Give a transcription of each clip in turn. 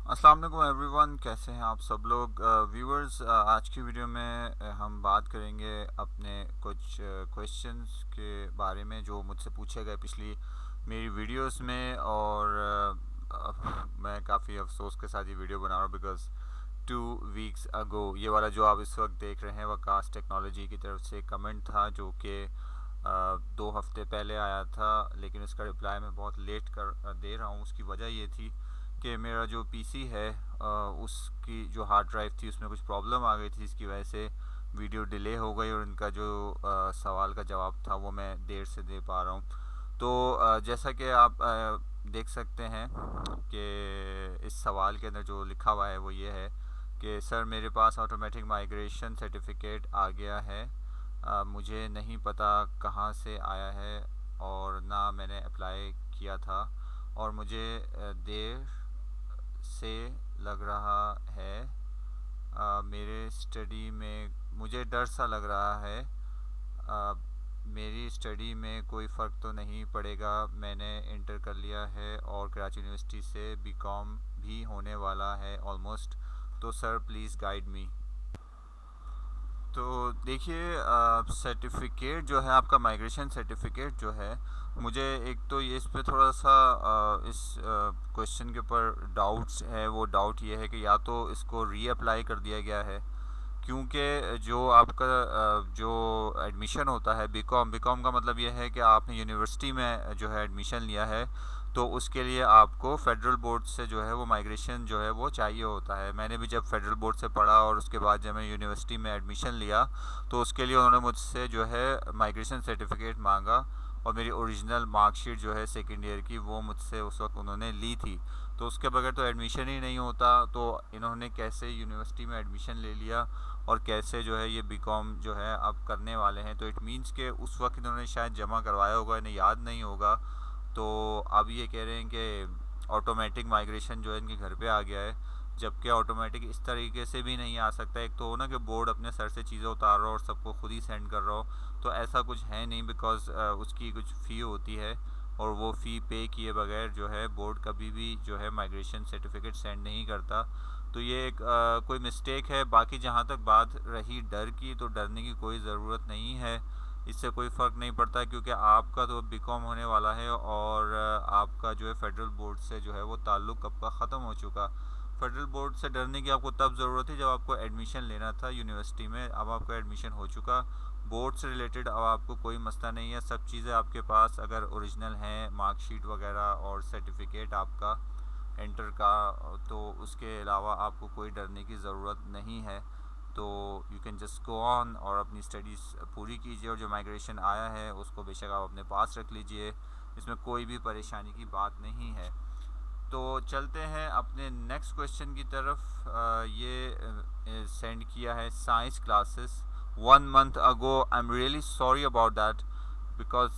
अस्सलाम वालेकुम एवरीवन, कैसे हैं आप सब लोग व्यूअर्स। आज की वीडियो में हम बात करेंगे अपने कुछ क्वेश्चंस के बारे में जो मुझसे पूछे गए पिछली मेरी वीडियोस में। और मैं काफ़ी अफसोस के साथ ये वीडियो बना रहा हूँ बिकॉज़ 2 वीक्स अगो ये वाला जो आप इस वक्त देख रहे हैं वकास टेक्नोलॉजी की तरफ से कमेंट था जो कि 2 हफ्ते पहले आया था, लेकिन इसका रिप्लाई मैं बहुत लेट कर दे रहा हूँ। उसकी वजह ये थी कि मेरा जो पीसी है उसकी जो हार्ड ड्राइव थी उसमें कुछ प्रॉब्लम आ गई थी, इसकी वजह से वीडियो डिले हो गई और इनका जो सवाल का जवाब था वो मैं देर से दे पा रहा हूँ। तो जैसा कि आप देख सकते हैं कि इस सवाल के अंदर जो लिखा हुआ है वो ये है कि सर मेरे पास ऑटोमेटिक माइग्रेशन सर्टिफिकेट आ गया है। मुझे नहीं पता कहाँ से आया है और ना मैंने अप्लाई किया था, और मुझे देर से लग रहा है। मेरे स्टडी में मुझे डर सा लग रहा है। अ, मेरी स्टडी में कोई फ़र्क तो नहीं पड़ेगा। मैंने इंटर कर लिया है और कराची यूनिवर्सिटी से बीकॉम भी होने वाला है ऑलमोस्ट। तो सर प्लीज़ गाइड मी। तो देखिए, सर्टिफिकेट जो है आपका माइग्रेशन सर्टिफिकेट जो है, मुझे एक तो ये इस पे थोड़ा सा इस क्वेश्चन के ऊपर डाउट्स है। वो डाउट ये है कि या तो इसको रीअप्लाई कर दिया गया है, क्योंकि जो आपका जो एडमिशन होता है बीकॉम बीकॉम का मतलब ये है कि आपने यूनिवर्सिटी में जो है एडमिशन लिया है, तो उसके लिए आपको फेडरल बोर्ड से जो है वो माइग्रेशन जो है वो चाहिए होता है। मैंने भी जब फेडरल बोर्ड से पढ़ा और उसके बाद जब मैं यूनिवर्सिटी में एडमिशन लिया तो उसके लिए उन्होंने मुझसे जो है माइग्रेशन सर्टिफिकेट मांगा, और मेरी ओरिजिनल मार्कशीट जो है सेकेंड ईयर की वो मुझसे उस वक्त उन्होंने ली थी। तो उसके बगैर तो एडमिशन ही नहीं होता। तो इन्होंने कैसे यूनिवर्सिटी में एडमिशन ले लिया और कैसे जो है ये बीकॉम जो है अब करने वाले हैं। तो इट मीन्स के उस वक्त इन्होंने शायद जमा करवाया होगा, इन्हें याद नहीं होगा। तो अब ये कह रहे हैं कि ऑटोमेटिक माइग्रेशन जो है इनके घर पे आ गया है, जबकि ऑटोमेटिक इस तरीके से भी नहीं आ सकता। एक तो हो ना कि बोर्ड अपने सर से चीज़ें उतार रहा हो और सबको खुद ही सेंड कर रहा हो, तो ऐसा कुछ है नहीं बिकॉज उसकी कुछ फ़ी होती है, और वो फ़ी पे किए बगैर जो है बोर्ड कभी भी जो है माइग्रेशन सर्टिफिकेट सेंड नहीं करता। तो ये एक कोई मिस्टेक है। बाकी जहाँ तक बात रही डर की, तो डरने की कोई ज़रूरत नहीं है। इससे कोई फ़र्क नहीं पड़ता क्योंकि आपका तो बीकॉम होने वाला है, और आपका जो है फेडरल बोर्ड से जो है वो ताल्लुक़ कब का ख़त्म हो चुका। फेडरल बोर्ड से डरने की आपको तब ज़रूरत थी जब आपको एडमिशन लेना था यूनिवर्सिटी में। अब आपका एडमिशन हो चुका। बोर्ड से रिलेटेड अब आपको कोई मसला नहीं है। सब चीज़ें आपके पास अगर ओरिजिनल हैं, मार्कशीट वगैरह और सर्टिफिकेट आपका एंटर का, तो उसके अलावा आपको कोई डरने की ज़रूरत नहीं है। तो you can just go on और अपनी स्टडीज़ पूरी कीजिए, और जो माइग्रेशन आया है उसको बेशक आप अपने पास रख लीजिए। इसमें कोई भी परेशानी की बात नहीं है। तो चलते हैं अपने नेक्स्ट क्वेश्चन की तरफ। ये सेंड किया है science classes 1 month ago. I am really sorry about that because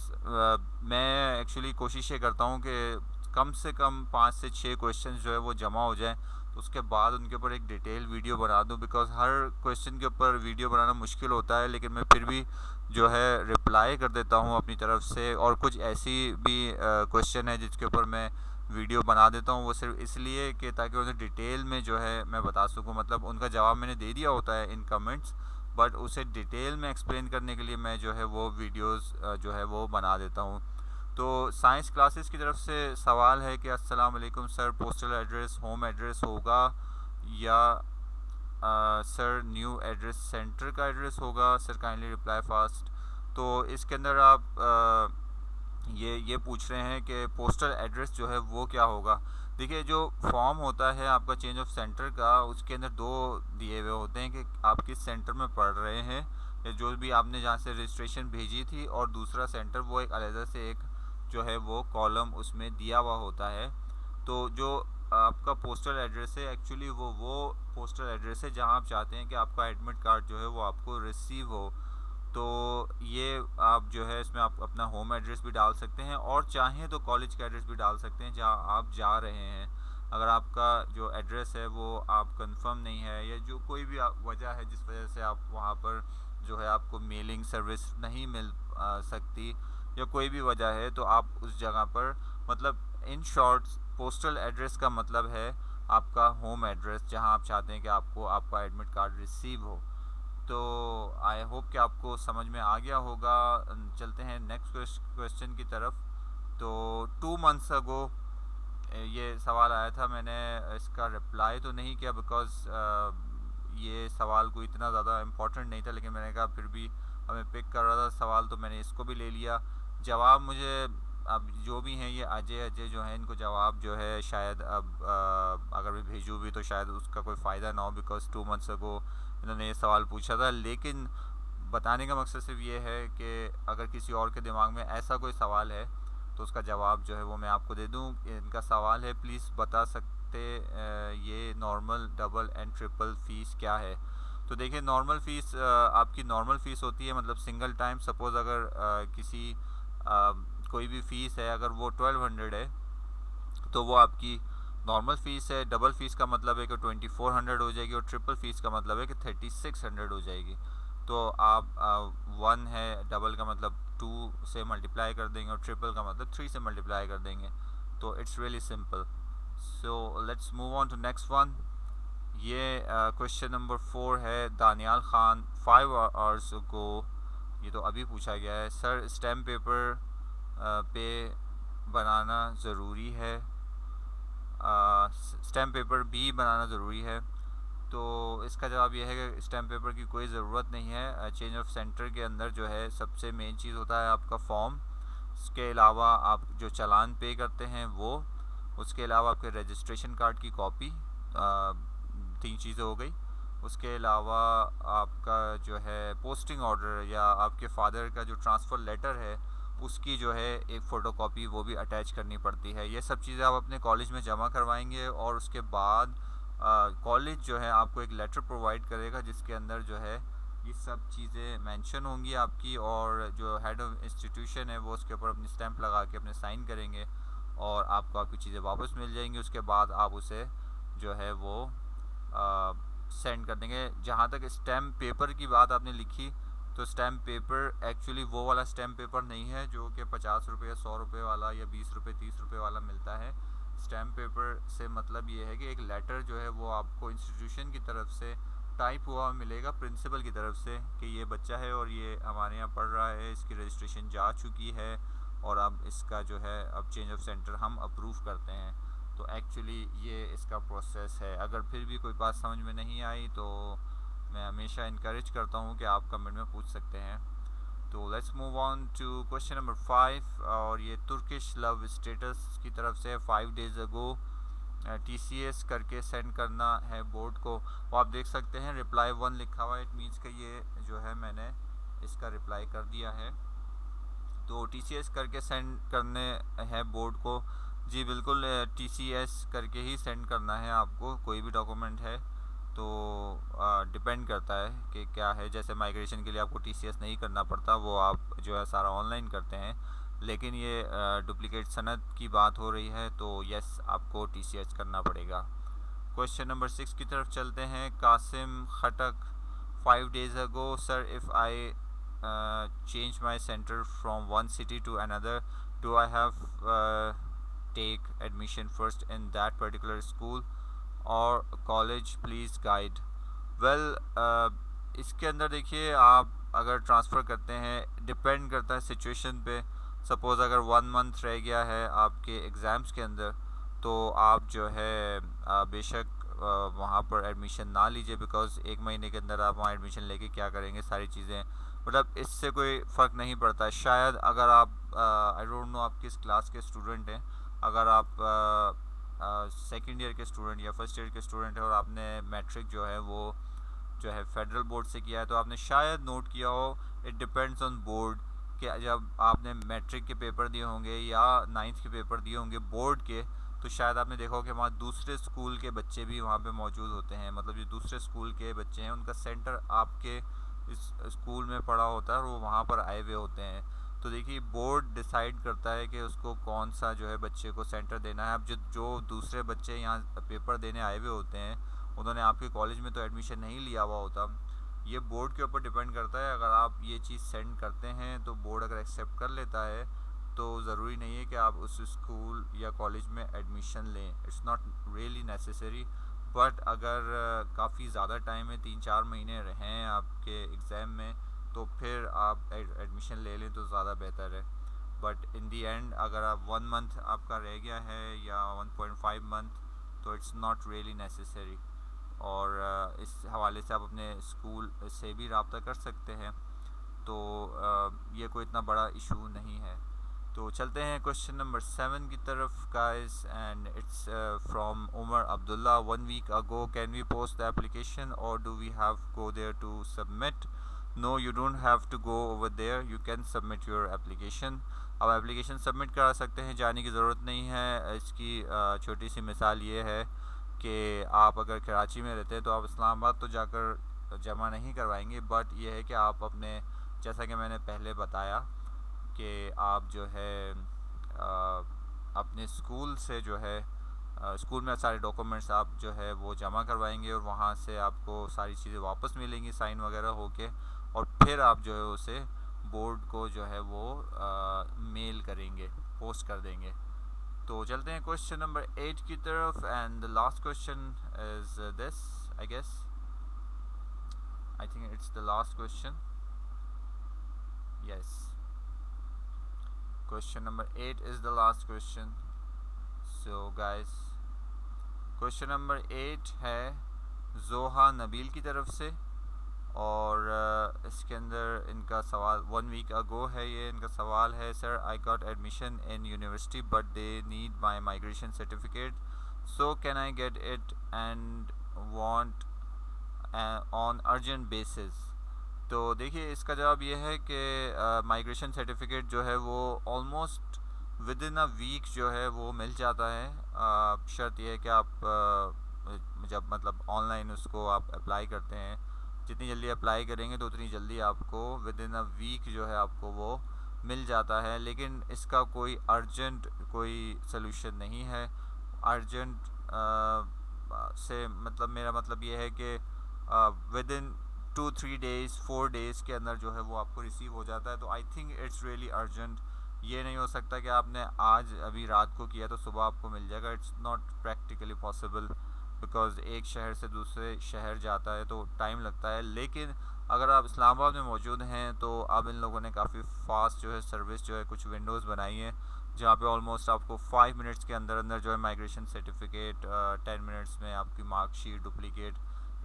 मैं एक्चुअली कोशिश ये करता हूँ कि कम से कम 5 से 6 क्वेश्चन जो है वो जमा हो जाएं, तो उसके बाद उनके ऊपर एक डिटेल वीडियो बना दूं। बिकॉज हर क्वेश्चन के ऊपर वीडियो बनाना मुश्किल होता है, लेकिन मैं फिर भी जो है रिप्लाई कर देता हूँ अपनी तरफ से। और कुछ ऐसी भी क्वेश्चन है जिसके ऊपर मैं वीडियो बना देता हूँ, वो सिर्फ इसलिए कि ताकि उन्हें डिटेल में जो है मैं बता सकूँ। मतलब उनका जवाब मैंने दे दिया होता है इन कमेंट्स, बट उसे डिटेल में एक्सप्लेन करने के लिए मैं जो है वो वीडियोस जो है वो बना देता हूँ। तो साइंस क्लासेस की तरफ से सवाल है कि अस्सलाम वालेकुम sir, postal address home address होगा या सर न्यू एड्रेस सेंटर का एड्रेस होगा? Sir kindly reply fast. तो इसके अंदर आप ये पूछ रहे हैं कि पोस्टल एड्रेस जो है वो क्या होगा। देखिए, जो फॉर्म होता है आपका चेंज ऑफ सेंटर का, उसके अंदर दो दिए हुए होते हैं कि आप किस सेंटर में पढ़ रहे हैं, या जो भी आपने जहाँ से रजिस्ट्रेशन भेजी थी, और दूसरा सेंटर वो एक अलग से एक जो है वो कॉलम उसमें दिया हुआ होता है। तो जो आपका पोस्टल एड्रेस है एक्चुअली वो पोस्टल एड्रेस है जहाँ आप चाहते हैं कि आपका एडमिट कार्ड जो है वो आपको रिसीव हो। तो ये आप जो है इसमें आप अपना होम एड्रेस भी डाल सकते हैं, और चाहें तो कॉलेज का एड्रेस भी डाल सकते हैं जहाँ आप जा रहे हैं। अगर आपका जो एड्रेस है वो आप कंफर्म नहीं है, या जो कोई भी वजह है जिस वजह से आप वहाँ पर जो है आपको मेलिंग सर्विस नहीं मिल सकती, या कोई भी वजह है, तो आप उस जगह पर मतलब इन शॉर्ट पोस्टल एड्रेस का मतलब है आपका होम एड्रेस जहां आप चाहते हैं कि आपको आपका एडमिट कार्ड रिसीव हो। तो आई होप कि आपको समझ में आ गया होगा। चलते हैं नेक्स्ट क्वेश्चन की तरफ। तो 2 मंथ्स अगो ये सवाल आया था, मैंने इसका रिप्लाई तो नहीं किया बिकॉज़ ये सवाल कोई इतना ज़्यादा इम्पोर्टेंट नहीं था, लेकिन मैंने कहा फिर भी हमें पिक कर रहा था सवाल तो मैंने इसको भी ले लिया। जवाब मुझे अब जो भी हैं ये अजय अजय जो हैं इनको जवाब जो है शायद अब अगर मैं भेजूँ भी तो शायद उसका कोई फ़ायदा ना हो बिकॉज़ 2 मंथ्स अगो इन्होंने ये सवाल पूछा था। लेकिन बताने का मकसद सिर्फ ये है कि अगर किसी और के दिमाग में ऐसा कोई सवाल है तो उसका जवाब जो है वो मैं आपको दे दूं। इनका सवाल है, प्लीज़ बता सकते ये normal double and triple fees क्या है। तो देखिए नॉर्मल फ़ीस आपकी नॉर्मल फ़ीस होती है मतलब सिंगल टाइम। सपोज़ अगर किसी कोई भी फ़ीस है अगर वो 1200 है तो वो आपकी नॉर्मल फ़ीस है। डबल फ़ीस का मतलब है कि 2400 हो जाएगी और ट्रिपल फ़ीस का मतलब है कि 3600 हो जाएगी। तो आप 1 है, डबल का मतलब 2 से मल्टीप्लाई कर देंगे और ट्रिपल का मतलब 3 से मल्टीप्लाई कर देंगे। तो it's really simple. So let's move on to next one. ये क्वेश्चन नंबर 4 है दानियाल खान 5 आवर्स को। ये तो अभी पूछा गया है। सर स्टैम्प पेपर पे बनाना ज़रूरी है, स्टैम्प पेपर भी बनाना ज़रूरी है। तो इसका जवाब यह है कि स्टैम्प पेपर की कोई ज़रूरत नहीं है। चेंज ऑफ सेंटर के अंदर जो है सबसे मेन चीज़ होता है आपका फॉर्म। उसके अलावा आप जो चालान पे करते हैं वो, उसके अलावा आपके रजिस्ट्रेशन कार्ड की कॉपी, 3 चीज़ें हो गई। उसके अलावा आपका जो है पोस्टिंग ऑर्डर या आपके फादर का जो ट्रांसफ़र लेटर है उसकी जो है एक फ़ोटोकॉपी वो भी अटैच करनी पड़ती है। ये सब चीज़ें आप अपने कॉलेज में जमा करवाएंगे और उसके बाद कॉलेज जो है आपको एक लेटर प्रोवाइड करेगा जिसके अंदर जो है ये सब चीज़ें मेंशन होंगी आपकी, और जो हेड ऑफ इंस्टीट्यूशन है वो उसके ऊपर अपनी स्टैंप लगा के अपने साइन करेंगे और आपको आपकी चीज़ें वापस मिल जाएंगी। उसके बाद आप उसे जो है वो सेंड कर देंगे। जहाँ तक स्टैम्प पेपर की बात आपने लिखी, तो स्टैम्प पेपर एक्चुअली वो वाला स्टैम्प पेपर नहीं है जो कि 50 रुपये 100 रुपये वाला या 20 रुपये 30 रुपये वाला मिलता है। स्टैम्प पेपर से मतलब ये है कि एक लेटर जो है वो आपको इंस्टीट्यूशन की तरफ से टाइप हुआ मिलेगा प्रिंसिपल की तरफ से कि ये बच्चा है और ये हमारे यहाँ पढ़ रहा है, इसकी रजिस्ट्रेशन जा चुकी है और अब इसका जो है अब चेंज ऑफ सेंटर हम अप्रूव करते हैं। तो एक्चुअली ये इसका प्रोसेस है। अगर फिर भी कोई बात समझ में नहीं आई तो मैं हमेशा इनकरेज करता हूँ कि आप कमेंट में पूछ सकते हैं। तो let's move on to question number 5, और ये तुर्किश लव स्टेटस की तरफ से 5 days अगो TCS करके सेंड करना है बोर्ड को। वो आप देख सकते हैं रिप्लाई 1 लिखा हुआ है, इट मीन्स कि ये जो है मैंने इसका रिप्लाई कर दिया है। तो TCS करके सेंड करने हैं बोर्ड को। जी बिल्कुल, TCS करके ही सेंड करना है आपको कोई भी डॉक्यूमेंट है तो डिपेंड करता है कि क्या है। जैसे माइग्रेशन के लिए आपको TCS नहीं करना पड़ता, वो आप जो है सारा ऑनलाइन करते हैं। लेकिन ये डुप्लीकेट सनद की बात हो रही है तो यस आपको TCS करना पड़ेगा। क्वेश्चन नंबर 6 की तरफ चलते हैं। कासिम खटक 5 days ago, sir, if I change my center from one city to another, do I have take admission first in that particular school or college? Please guide. Well इसके अंदर देखिए आप अगर ट्रांसफ़र करते हैं डिपेंड करता है सिचुएशन पे। सपोज़ अगर 1 मंथ रह गया है आपके एग्ज़ाम्स के अंदर तो आप जो है बेशक वहाँ पर एडमिशन ना लीजिए बिकॉज़ 1 महीने के अंदर आप वहाँ एडमिशन लेके क्या करेंगे, सारी चीज़ें मतलब इससे कोई फ़र्क नहीं पड़ता। शायद अगर आप आई डोंट नो आप किस क्लास के स्टूडेंट हैं, अगर आप सेकेंड ईयर के स्टूडेंट या फर्स्ट ईयर के स्टूडेंट हैं और आपने मैट्रिक जो है वो जो है फेडरल बोर्ड से किया है तो आपने शायद नोट किया हो, इट डिपेंड्स ऑन बोर्ड कि जब आपने मैट्रिक के पेपर दिए होंगे या 9th के पेपर दिए होंगे बोर्ड के, तो शायद आपने देखा हो कि वहाँ दूसरे स्कूल के बच्चे भी वहाँ पे मौजूद होते हैं। मतलब जो दूसरे स्कूल के बच्चे हैं उनका सेंटर आपके इस स्कूल में पड़ा होता है और वो वहाँ पर आए हुए होते हैं। तो देखिए बोर्ड डिसाइड करता है कि उसको कौन सा जो है बच्चे को सेंटर देना है। अब जो दूसरे बच्चे यहाँ पेपर देने आए हुए होते हैं उन्होंने आपके कॉलेज में तो एडमिशन नहीं लिया हुआ होता। ये बोर्ड के ऊपर डिपेंड करता है। अगर आप ये चीज़ सेंड करते हैं तो बोर्ड अगर एक्सेप्ट कर लेता है तो ज़रूरी नहीं है कि आप उस स्कूल या कॉलेज में एडमिशन लें, it's not really necessary. But अगर काफ़ी ज़्यादा टाइम है, 3-4 महीने हैं आपके एग्ज़ाम में, तो फिर आप एडमिशन ले लें तो ज़्यादा बेहतर है। बट इन दी एंड अगर आप 1 मंथ आपका रह गया है या 1.5 मंथ, तो इट्स नॉट रियली नेसेसरी। और इस हवाले से आप अपने स्कूल से भी रब्ता कर सकते हैं, तो ये कोई इतना बड़ा इशू नहीं है। तो चलते हैं क्वेश्चन नंबर 7 की तरफ guys, and it's from Umar Abdullah. 1 week ago, can we post the application और do we have go there to submit? No, you don't have to go over there, you can submit your application. अब application submit करा सकते हैं, जाने की ज़रूरत नहीं है। इसकी छोटी सी मिसाल ये है कि आप अगर कराची में रहते हैं तो आप इस्लामाबाद तो जाकर जमा नहीं करवाएंगे, बट ये है कि आप अपने, जैसा कि मैंने पहले बताया कि आप जो है अपने स्कूल से जो है स्कूल में सारे डॉक्यूमेंट्स आप जो है वो जमा करवाएंगे और वहाँ से आपको सारी चीज़ें वापस मिलेंगी साइन वगैरह होके, और फिर आप जो है उसे बोर्ड को जो है वो मेल करेंगे, पोस्ट कर देंगे। तो चलते हैं क्वेश्चन नंबर 8 की तरफ, and the last question is this, I guess, I think it's the last question, yes, question number 8 is the last question. So guys, question number 8 है जोहा नबील की तरफ से, और इसके अंदर इनका सवाल 1 week ago है। ये इनका सवाल है, sir I got admission in university but they need my migration certificate, so can I get it and want on urgent basis? तो देखिए, इसका जवाब ये है कि माइग्रेशन सर्टिफिकेट जो है वो almost within a week जो है वो मिल जाता है। शर्त यह है कि आप जब मतलब ऑनलाइन उसको आप अप्लाई करते हैं, जितनी जल्दी अप्लाई करेंगे तो उतनी जल्दी आपको विद इन अ वीक जो है आपको वो मिल जाता है। लेकिन इसका कोई अर्जेंट कोई सलूशन नहीं है। अर्जेंट से मतलब मेरा मतलब ये है कि विद इन 2-3 डेज़ 4 डेज़ के अंदर जो है वो आपको रिसीव हो जाता है। तो आई थिंक इट्स रियली अर्जेंट। ये नहीं हो सकता कि आपने आज अभी रात को किया तो सुबह आपको मिल जाएगा, it's not practically possible, because एक शहर से दूसरे शहर जाता है तो टाइम लगता है। लेकिन अगर आप इस्लामाबाद में मौजूद हैं तो अब इन लोगों ने काफ़ी फास्ट जो है सर्विस जो है कुछ विंडोज़ बनाई हैं, जहाँ पे ऑलमोस्ट आपको 5 मिनट्स के अंदर अंदर जो है माइग्रेशन सर्टिफिकेट, 10 मिनट्स में आपकी मार्कशीट डुप्लीकेट,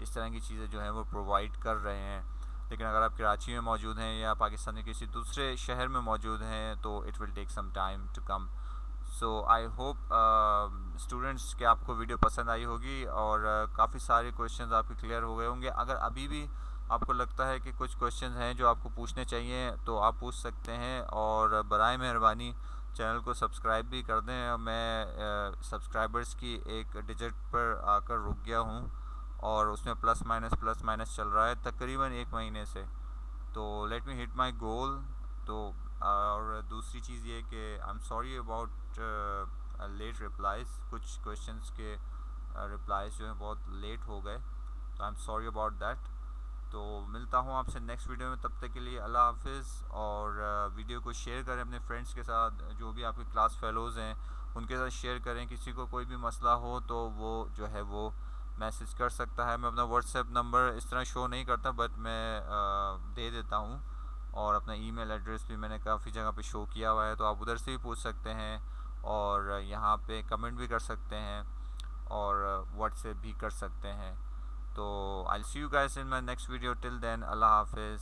इस तरह की चीज़ें जो हैं वो प्रोवाइड कर रहे हैं। लेकिन अगर आप कराची में मौजूद हैं या पाकिस्तान के किसी दूसरे शहर में मौजूद हैं तो it will take some time to come. So I hope students कि आपको वीडियो पसंद आई होगी और काफ़ी सारे क्वेश्चंस आपके क्लियर हो गए होंगे। अगर अभी भी आपको लगता है कि कुछ क्वेश्चंस हैं जो आपको पूछने चाहिए तो आप पूछ सकते हैं, और बराए मेहरबानी चैनल को सब्सक्राइब भी कर दें। मैं सब्सक्राइबर्स की एक डिजिट पर आकर रुक गया हूँ और उसमें प्लस माइनस चल रहा है तकरीबन 1 महीने से। तो लेट मी हिट माई गोल। तो और दूसरी चीज़ ये कि I am sorry about late replies, कुछ क्वेश्चंस के रिप्लाइज जो हैं बहुत लेट हो गए, तो I am sorry about that. तो मिलता हूँ आपसे नेक्स्ट वीडियो में, तब तक के लिए अल्लाह हाफिज़। और वीडियो को शेयर करें अपने फ्रेंड्स के साथ, जो भी आपके क्लास फेलोज़ हैं उनके साथ शेयर करें। किसी को कोई भी मसला हो तो वो जो है वो मैसेज कर सकता है। मैं अपना व्हाट्सएप नंबर इस तरह शो नहीं करता, बट मैं दे देता हूँ, और अपना ईमेल एड्रेस भी मैंने काफ़ी जगह पे शो किया हुआ है, तो आप उधर से भी पूछ सकते हैं, और यहाँ पे कमेंट भी कर सकते हैं, और व्हाट्सएप भी कर सकते हैं। तो I will see you guys in my next video, till then अल्लाह हाफिज़।